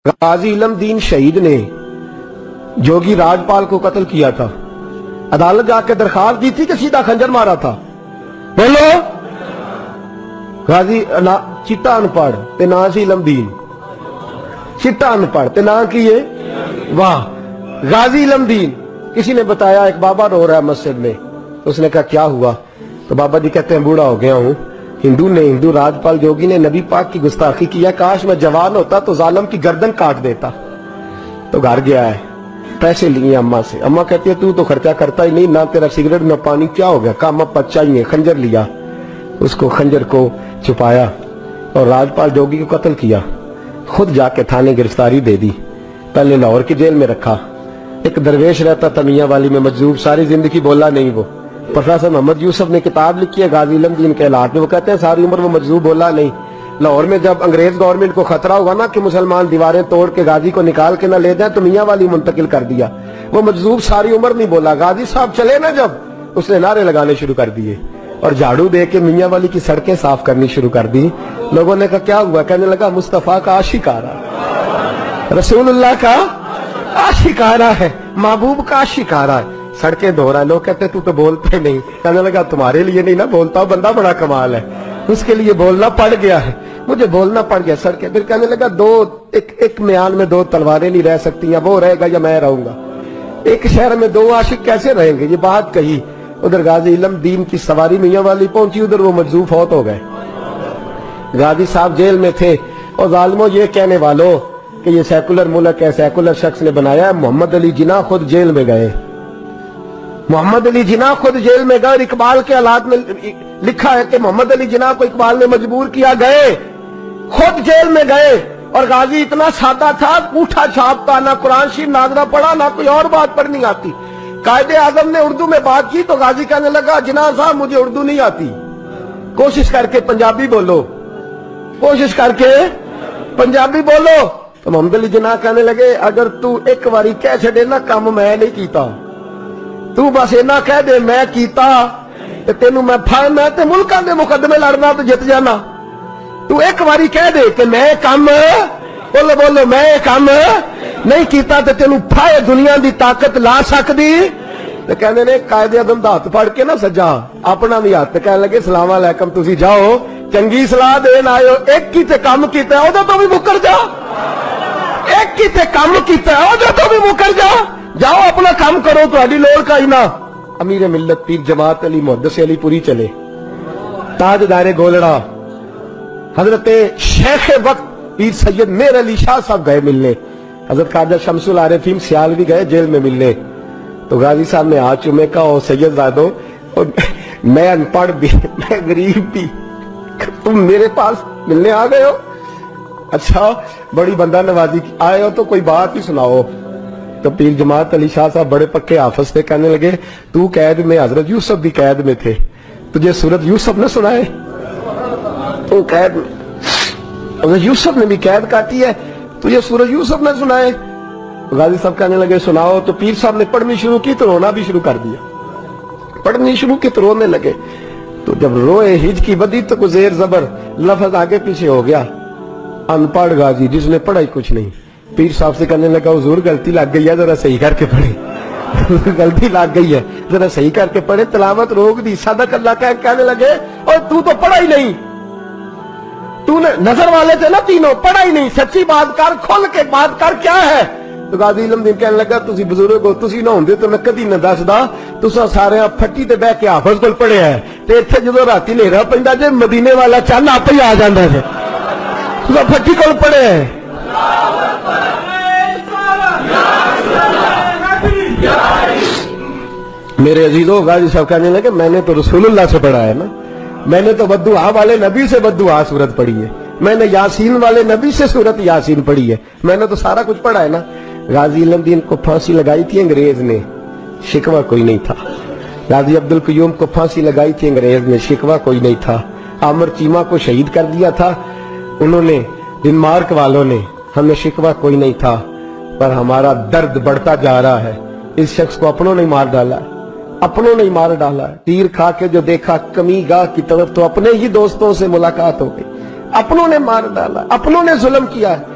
غازی علم دین شہید نے جوگی راجپال کو قتل کیا تھا، عدالت جا کے درخواست دی تھی کہ سیدھا خنجر مارا تھا؟ بولو۔ غازی چٹا ان پڑھ تے نا سی علم دین، چٹا ان پڑھ تے نا کیے واہ غازی علم دین۔ کسی نے بتایا ایک بابا رو رہا ہے مسجد میں، اس نے کہا کیا ہوا؟ تو بابا جی کہتے ہیں بوڑھا ہو گیا ہوں، ہندو راجپال جوگی نے نبی پاک کی گستاخی کیا، کاش میں جوان ہوتا تو ظالم کی گردن کاٹ دیتا۔ تو گھر گیا ہے، پیسے لیے اماں سے، اماں کہتی ہے تو خرچہ کرتا ہی نہیں، نہ تیرا سگریٹ نہ پانی، کیا ہو گیا؟ کام اب بچہ ہی ہے۔ خنجر لیا، اس کو خنجر کو چھپایا اور راجپال جوگی کو قتل کیا، خود جا کے تھانے گرفتاری دے دی، پہلے لاہور کی جیل میں رکھا۔ ایک درویش رہتا تھا میاں والی میں مجذوب، ساری زندگی بولا نہیں وہ۔ پروفیسر محمد یوسف نے کتاب لکھی ہے غازی علم دین کے حالات میں، وہ کہتے ہیں ساری عمر وہ مجذوب بولا نہیں۔ لاہور میں جب انگریز گورنمنٹ کو خطرہ ہوا نا کہ مسلمان دیواریں توڑ کے غازی کو نکال کے نہ لے جائیں تو میاں والی منتقل کر دیا، وہ مجذوب ساری عمر نہیں بولا۔ غازی صاحب چلے نا جب، اس نے نعرے لگانے شروع کر دیے اور جھاڑو دے کے میاں والی کی سڑکیں صاف کرنی شروع کر دی۔ لوگوں نے کہا کیا ہوا؟ کہنے لگا مصطفیٰ کا عاشق آ رہا ہے، رسول اللہ کا عاشق آ رہا ہے، محبوب کا عاشق آ رہا ہے، سڑکیں دھو رہا ہے۔ لوگ کہتے تو بولتے نہیں، کہنے لگا تمہارے لیے نہیں نا بولتا، بندہ بڑا کمال ہے، اس کے لیے بولنا پڑ گیا ہے، مجھے بولنا پڑ گیا سڑکیں۔ پھر کہنے لگا ایک میان میں دو تلواریں نہیں رہ سکتی ہیں، وہ رہے گا یا میں رہوں گا؟ ایک شہر میں دو عاشق کیسے رہیں گے؟ یہ بات کہی۔ ادھر غازی علم دین کی سواری میاں والی پہنچی، ادھر وہ مجذوب فوت ہو گئے۔ غازی صاحب جیل میں تھے، اور ظالموں یہ کہنے والوں کہ یہ سیکولر ملک ہے، سیکولر شخص نے بنایا ہے، محمد علی جناح خود جیل میں گئے، محمد علی جناح خود جیل میں گئے، اور اقبال کے حالات میں لکھا ہے کہ محمد علی جناح کو اقبال نے مجبور کیا، گئے خود جیل میں گئے۔ اور غازی اتنا سادہ تھا، انگوٹھا چھاپتا، نہ قرآن شریف ناظرہ پڑھا، نہ کوئی اور بات پڑھنی آتی۔ قائد اعظم نے اردو میں بات کی تو غازی کہنے لگا جناح صاحب مجھے اردو نہیں آتی، کوشش کر کے پنجابی بولو، کوشش کر کے پنجابی بولو۔ تو محمد علی جناح کہنے لگے اگر تو ایک باری کہہ چھڑے نا کام میں نہیں کیتا، تو بس اینا کہہ دے میں کیتا تے تینوں میں میں تے ملکاں دے مقدمے لڑنا تو جت جانا، تو ایک باری کہہ دے کہ میں کام بولو میں کام نہیں کیتا تے تینوں پھائے دنیا دی طاقت لا سکدی۔ تے کہنے نے قائد اعظم دا ہاتھ پھڑ کے نا سجا اپنا بھی ہاتھ، کہنے لگے السلام علیکم تسی جاؤ، چنگی صلاح دین آئے ہو، ایک کی تے کام کیتا ہے او تو بھی مکر جا، ایک کی تے کام کیتا ہے او تو بھی مکر جا، جاؤ اپنا کام کرو، تہاڈی لوڑ کا ہی نہ۔ امیر ملت پیر جماعت علی محدث علی پوری چلے، تاجدار گولڑا حضرت شیخ وقت پیر سید میر علی شاہ صاحب گئے ملنے، حضرت خواجہ شمس العارفین سیالوی گئے جیل میں ملنے۔ تو غازی صاحب نے ہاتھ چومے کہا او سید زادو میں ان پڑھ بھی میں غریب بھی، تم میرے پاس ملنے آ گئے ہو؟ اچھا بڑی بندہ نوازی آئے ہو تو کوئی بات ہی سناؤ۔ تو پیر جماعت علی شاہ صاحب بڑے پکے حافظ تھے، کہنے لگے تو قید میں، حضرت یوسف بھی قید میں تھے، تجھے سورت یوسف نے سنائے؟ تو قید میں حضرت یوسف نے بھی قید کاٹی ہے، تجھے سورت یوسف نے سنائے؟ غازی صاحب کہنے لگے سناؤ۔ تو پیر صاحب نے پڑھنی شروع کی تو رونا بھی شروع کر دیا، پڑھنی شروع کی تو رونے لگے۔ تو جب روئے ہج کی بدی تو کوئی زیر زبر لفظ آگے پیچھے ہو گیا، ان پڑھ غازی جس نے پڑھا ہی کچھ نہیں۔ پیر صاحب سے کہنے لگا حضور غلطی لگ گئی ہے، ذرا صحیح کر کے پڑھے، غلطی لگ گئی ہے ذرا صحیح کر کے پڑھے، تلاوت روک دی، صدق اللہ کہنے لگے اور تو پڑھا ہی نہیں، تو نے نظر والے تھے نا تینوں، پڑھا ہی نہیں، سچی بات کر، کھل کے بات کر، کیا ہے؟ تو غازی علم دین کہنے لگا تسی بزرگ ہو، تسی نہ ہوندے تو میں کدی نہ دسدا، تساں سارے پھٹی تے بہ کے حافظ کول پڑھیا ہے، تے ایتھے جدوں راتی ہنیرا پیندا جے مدینے والا چن آپ ہی آ جاندا ہے، تساں پھٹی کول پڑھے ہے۔ میرے عزیزوں غازی صاحب کہنے لگے میں نے تو رسول اللہ سے پڑھا ہے نا، میں نے تو بددعا والے نبی سے بددعا سورت پڑھی ہے، میں نے یاسین والے نبی سے سورت یاسین پڑھی ہے، میں نے تو سارا کچھ پڑھا ہے نا۔ غازی علم دین کو پھانسی لگائی تھی انگریز نے، شکوہ کوئی نہیں تھا۔ غازی عبدالقیوم کو پھانسی لگائی تھی انگریز نے، شکوہ کوئی نہیں تھا۔ عامر چیمہ کو شہید کر دیا تھا انہوں نے، ڈنمارک والوں نے، ہمیں شکوہ کوئی نہیں تھا، پر ہمارا درد بڑھتا جا رہا ہے۔ اس شخص کو اپنوں نے مار ڈالا ہے، اپنوں نے مار ڈالا ہے۔ تیر کھا کے جو دیکھا کمی گاہ کی طرف تو اپنے ہی دوستوں سے ملاقات ہو گئی، اپنوں نے مار ڈالا، اپنوں نے ظلم کیا ہے۔